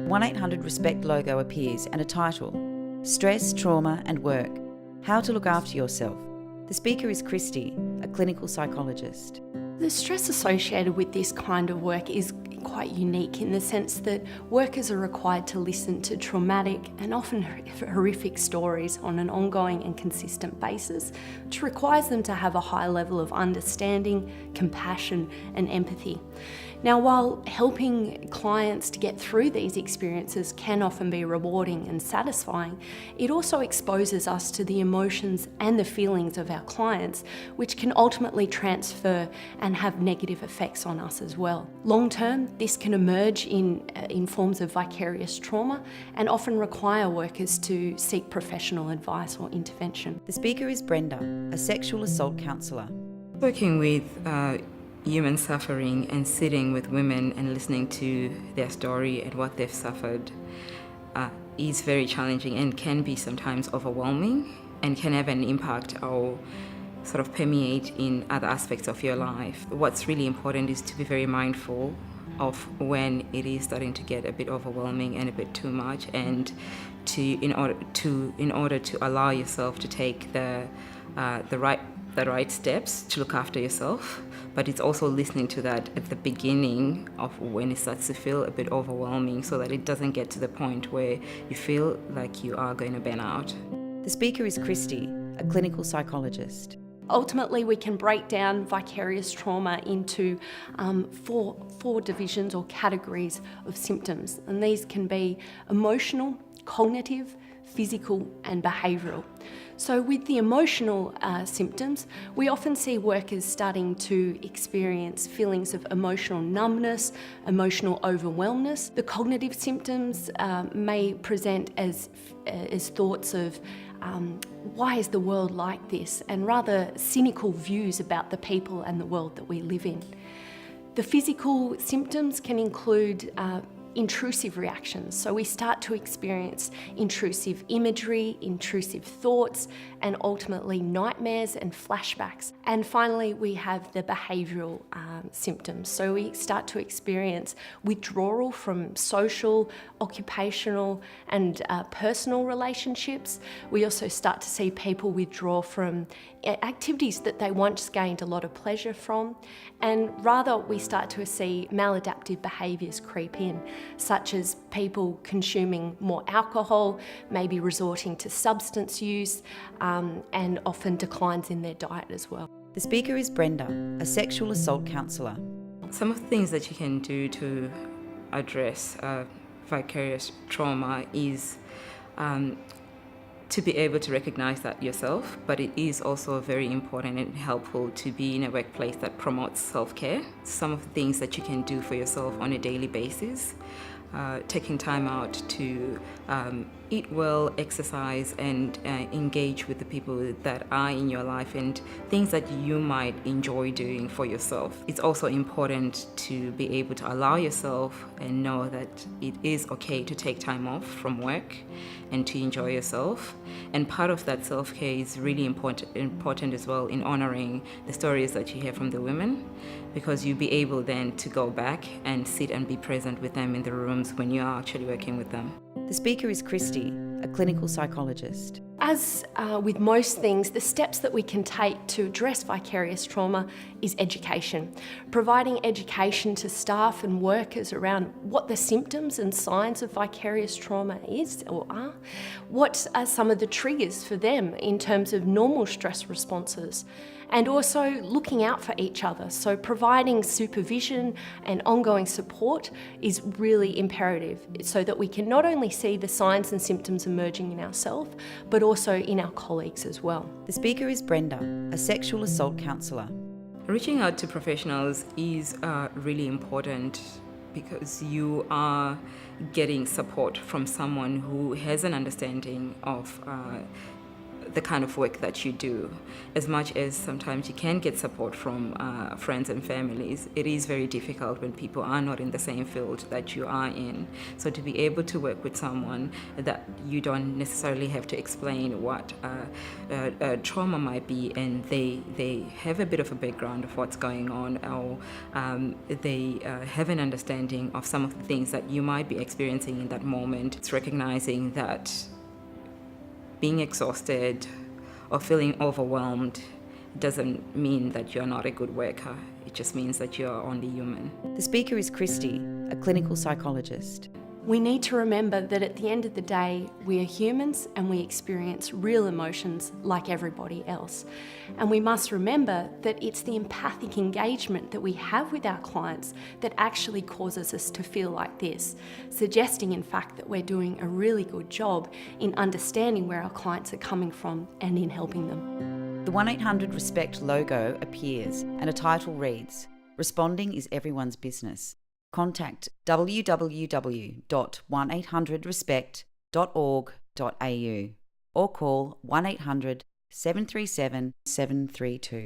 1-800-RESPECT logo appears and a title, Stress, Trauma and Work, How to Look After Yourself. The speaker is Christy, a clinical psychologist. The stress associated with this kind of work is quite unique in the sense that workers are required to listen to traumatic and often horrific stories on an ongoing and consistent basis, which requires them to have a high level of understanding, compassion and empathy. Now, while helping clients to get through these experiences can often be rewarding and satisfying, it also exposes us to the emotions and the feelings of our clients, which can ultimately transfer and have negative effects on us as well. Long term, this can emerge in forms of vicarious trauma and often require workers to seek professional advice or intervention. The speaker is Brenda, a sexual assault counsellor. Working with human suffering and sitting with women and listening to their story and what they've suffered is very challenging and can be sometimes overwhelming and can have an impact or sort of permeate in other aspects of your life. What's really important is to be very mindful of when it is starting to get a bit overwhelming and a bit too much, and in order to allow yourself to take the right steps to look after yourself. But it's also listening to that at the beginning of when it starts to feel a bit overwhelming, so that it doesn't get to the point where you feel like you are going to burn out. The speaker is Christy, a clinical psychologist. Ultimately, we can break down vicarious trauma into four divisions or categories of symptoms, and these can be emotional, cognitive, physical and behavioural. So with the emotional symptoms, we often see workers starting to experience feelings of emotional numbness, emotional overwhelmness. The cognitive symptoms may present as thoughts of why is the world like this, and rather cynical views about the people and the world that we live in. The physical symptoms can include intrusive reactions. So we start to experience intrusive imagery, intrusive thoughts, and ultimately nightmares and flashbacks. And finally, we have the behavioural symptoms. So we start to experience withdrawal from social, occupational, and personal relationships. We also start to see people withdraw from activities that they once gained a lot of pleasure from, and rather we start to see maladaptive behaviours creep in, such as people consuming more alcohol, maybe resorting to substance use, and often declines in their diet as well. The speaker is Brenda, a sexual assault counsellor. Some of the things that you can do to address vicarious trauma is to be able to recognize that yourself, but it is also very important and helpful to be in a workplace that promotes self-care. Some of the things that you can do for yourself on a daily basis, taking time out to eat well, exercise, and engage with the people that are in your life and things that you might enjoy doing for yourself. It's also important to be able to allow yourself and know that it is okay to take time off from work and to enjoy yourself. And part of that self-care is really important as well in honoring the stories that you hear from the women, because you'll be able then to go back and sit and be present with them in the rooms when you are actually working with them. The speaker is Christy, a clinical psychologist. As with most things, the steps that we can take to address vicarious trauma is education. Providing education to staff and workers around what the symptoms and signs of vicarious trauma is or are, what are some of the triggers for them in terms of normal stress responses, and also looking out for each other. So providing supervision and ongoing support is really imperative, so that we can not only see the signs and symptoms emerging in ourselves, but also in our colleagues as well. The speaker is Brenda, a sexual assault counsellor. Reaching out to professionals is really important, because you are getting support from someone who has an understanding of the kind of work that you do. As much as sometimes you can get support from friends and families, it is very difficult when people are not in the same field that you are in. So to be able to work with someone that you don't necessarily have to explain what trauma might be, and they have a bit of a background of what's going on, or they have an understanding of some of the things that you might be experiencing in that moment. It's recognizing that being exhausted or feeling overwhelmed doesn't mean that you're not a good worker. It just means that you're only human. The speaker is Christy, a clinical psychologist. We need to remember that at the end of the day, we are humans and we experience real emotions like everybody else. And we must remember that it's the empathic engagement that we have with our clients that actually causes us to feel like this, suggesting in fact that we're doing a really good job in understanding where our clients are coming from and in helping them. The 1-800-RESPECT logo appears and a title reads, "Responding is everyone's business." Contact www.1800respect.org.au or call 1-800-737-732.